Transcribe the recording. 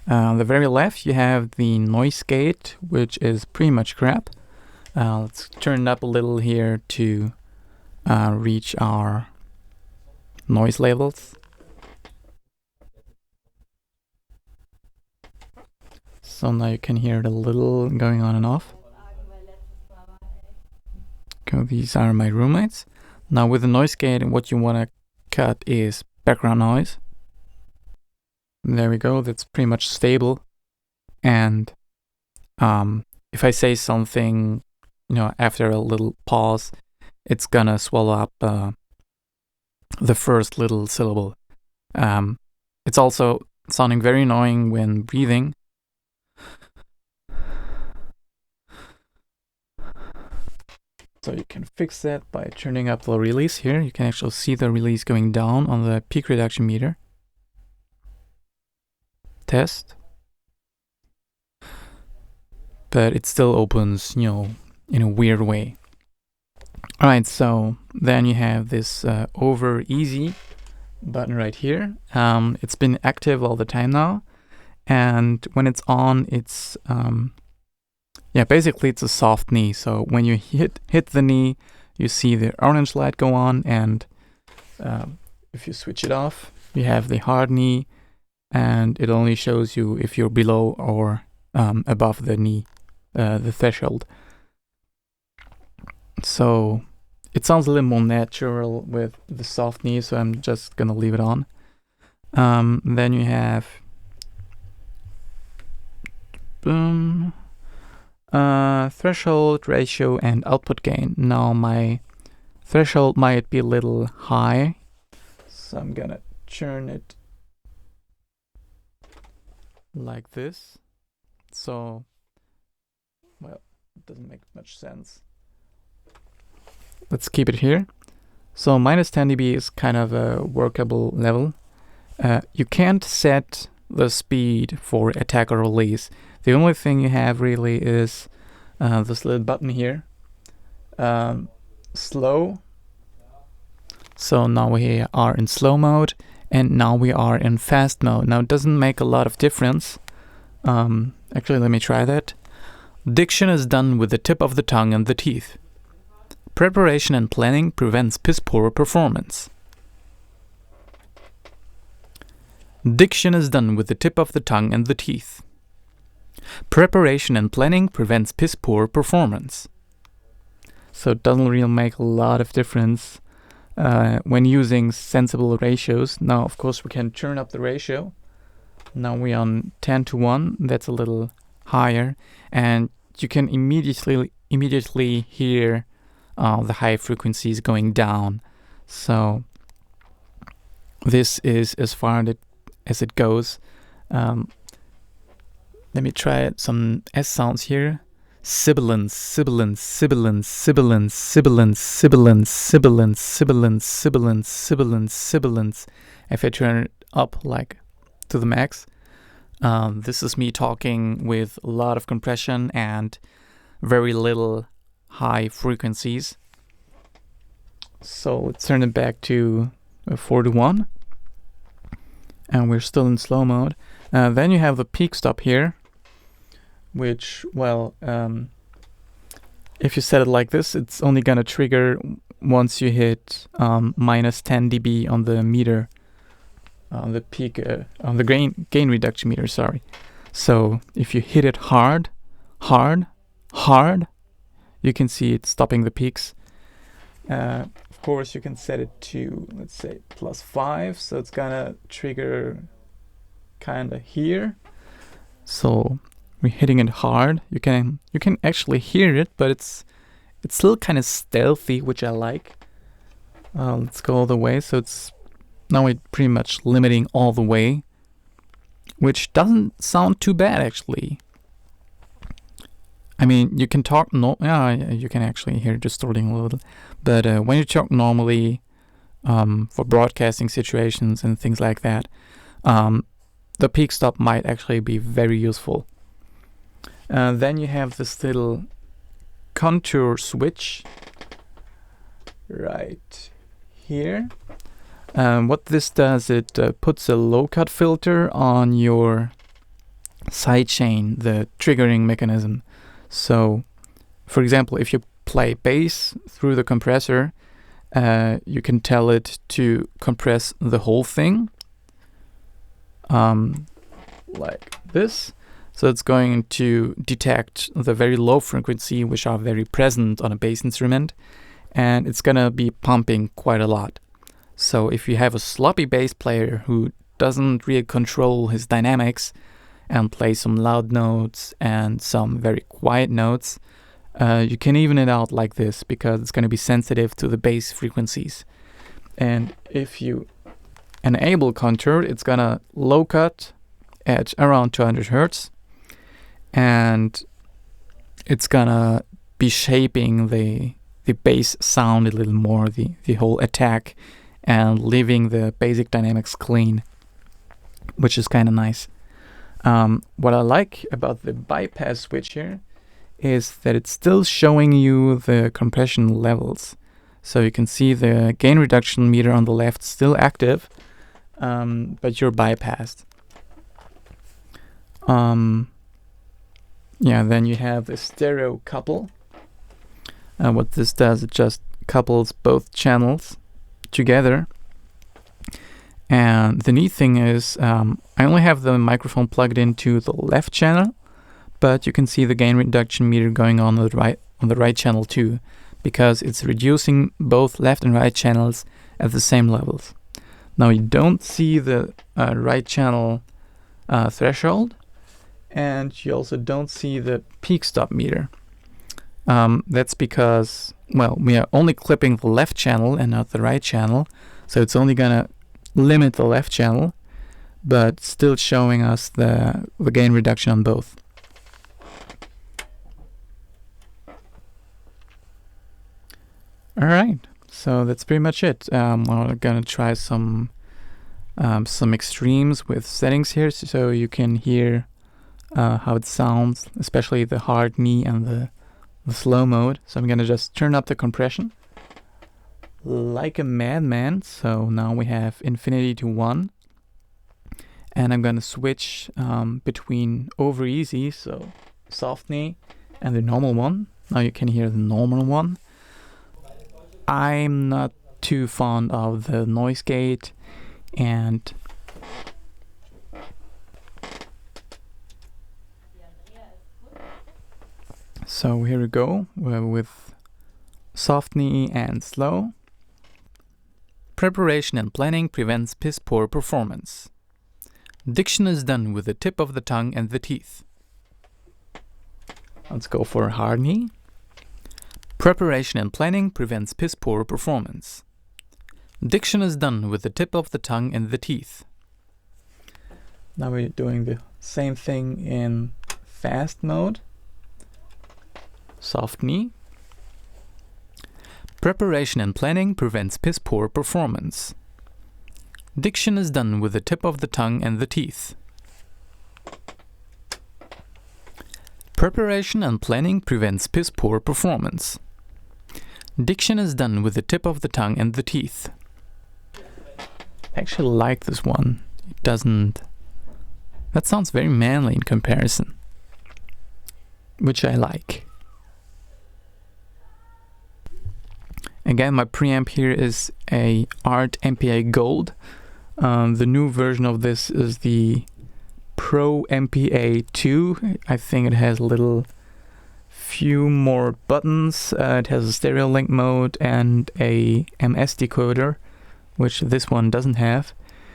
On the very left, you have the noise gate, which is pretty much crap. Let's turn it up a little here to reach our noise levels. So now you can hear it a little going on and off. Okay, these are my roommates. Now with the noise gate, what you want to cut is background noise. There we go, that's pretty much stable. And if I say something, after a little pause, it's gonna swallow up the first little syllable. It's also sounding very annoying when breathing. So you can fix that by turning up the release here. You can actually see the release going down on the peak reduction meter. Test. But it still opens, in a weird way. Alright, so then you have this over easy button right here. It's been active all the time now. And when it's on, it's basically it's a soft knee. So when you hit the knee, you see the orange light go on, and if you switch it off, you have the hard knee, and it only shows you if you're below or above the knee, the threshold. So it sounds a little more natural with the soft knee, so I'm just gonna leave it on. Then you have threshold, ratio, and output gain. Now my threshold might be a little high, so I'm gonna turn it like this. So, well, it doesn't make much sense. Let's keep it here. So minus 10 dB is kind of a workable level. You can't set the speed for attack or release. The only thing you have really is this little button here. Slow. So now we are in slow mode, and now we are in fast mode. Now it doesn't make a lot of difference. Actually, let me try that. Diction is done with the tip of the tongue and the teeth. Preparation and planning prevents piss-poor performance. Diction is done with the tip of the tongue and the teeth. Preparation and planning prevents piss-poor performance. So it doesn't really make a lot of difference when using sensible ratios. Now, of course, we can turn up the ratio. Now we're on 10:1. That's a little higher, and you can immediately hear the high frequencies going down. So this is as far as it goes. Let me try some S sounds here. Sibilance, sibilance, sibilance, sibilance, sibilance, sibilance, sibilance, sibilance, sibilance, sibilance, sibilance. If I turn it up like to the max, this is me talking with a lot of compression and very little high frequencies. So let's turn it back to 4:1, and we're still in slow mode. Then you have the peak stop here, which, well, if you set it like this, it's only gonna trigger once you hit minus 10 dB on the meter, on the peak, on the gain reduction meter, sorry. So if you hit it hard, you can see it stopping the peaks. Of course, you can set it to, let's say, +5, so it's gonna trigger kinda here. So we're hitting it hard. You can actually hear it, but it's still kind of stealthy, which I like. Let's go all the way. So it's now we're pretty much limiting all the way, which doesn't sound too bad actually. I mean, you can talk you can actually hear it distorting a little, but when you talk normally for broadcasting situations and things like that, the peak stop might actually be very useful. Then you have this little contour switch right here. What this does, it puts a low cut filter on your sidechain, the triggering mechanism. So, for example, if you play bass through the compressor, you can tell it to compress the whole thing, like this. So it's going to detect the very low frequency, which are very present on a bass instrument, and it's gonna be pumping quite a lot. So if you have a sloppy bass player who doesn't really control his dynamics and play some loud notes and some very quiet notes, you can even it out like this, because it's going to be sensitive to the bass frequencies. And if you enable contour, it's going to low cut at around 200 Hertz, and it's going to be shaping the bass sound a little more, the whole attack, and leaving the basic dynamics clean, which is kind of nice. What I like about the bypass switch here is that it's still showing you the compression levels. So you can see the gain reduction meter on the left still active, but you're bypassed. Yeah, then you have the stereo couple. What this does, it just couples both channels together. And the neat thing is, I only have the microphone plugged into the left channel, but you can see the gain reduction meter going on the right channel too, because it's reducing both left and right channels at the same levels. Now you don't see the right channel threshold, and you also don't see the peak stop meter. That's because, well, we are only clipping the left channel and not the right channel, so it's only gonna limit the left channel, but still showing us the gain reduction on both. Alright, so that's pretty much it. We're gonna try some extremes with settings here, so you can hear how it sounds, especially the hard knee and the slow mode. So I'm gonna just turn up the compression like a madman. So now we have infinity to 1, and I'm gonna switch between over easy, so soft knee, and the normal one. Now you can hear the normal one. I'm not too fond of the noise gate, and so here we go with soft knee and slow. Preparation and planning prevents piss poor performance. Diction is done with the tip of the tongue and the teeth. Let's go for hard knee. Preparation and planning prevents piss poor performance. Diction is done with the tip of the tongue and the teeth. Now we're doing the same thing in fast mode. Soft knee. Preparation and planning prevents piss poor performance. Diction is done with the tip of the tongue and the teeth. Preparation and planning prevents piss poor performance. Diction is done with the tip of the tongue and the teeth. I actually like this one. It doesn't... That sounds very manly in comparison, which I like. Again, my preamp here is a ART MPA Gold. The new version of this is the Pro MPA 2. I think it has a few more buttons. It has a stereo link mode and a MS decoder, which this one doesn't have.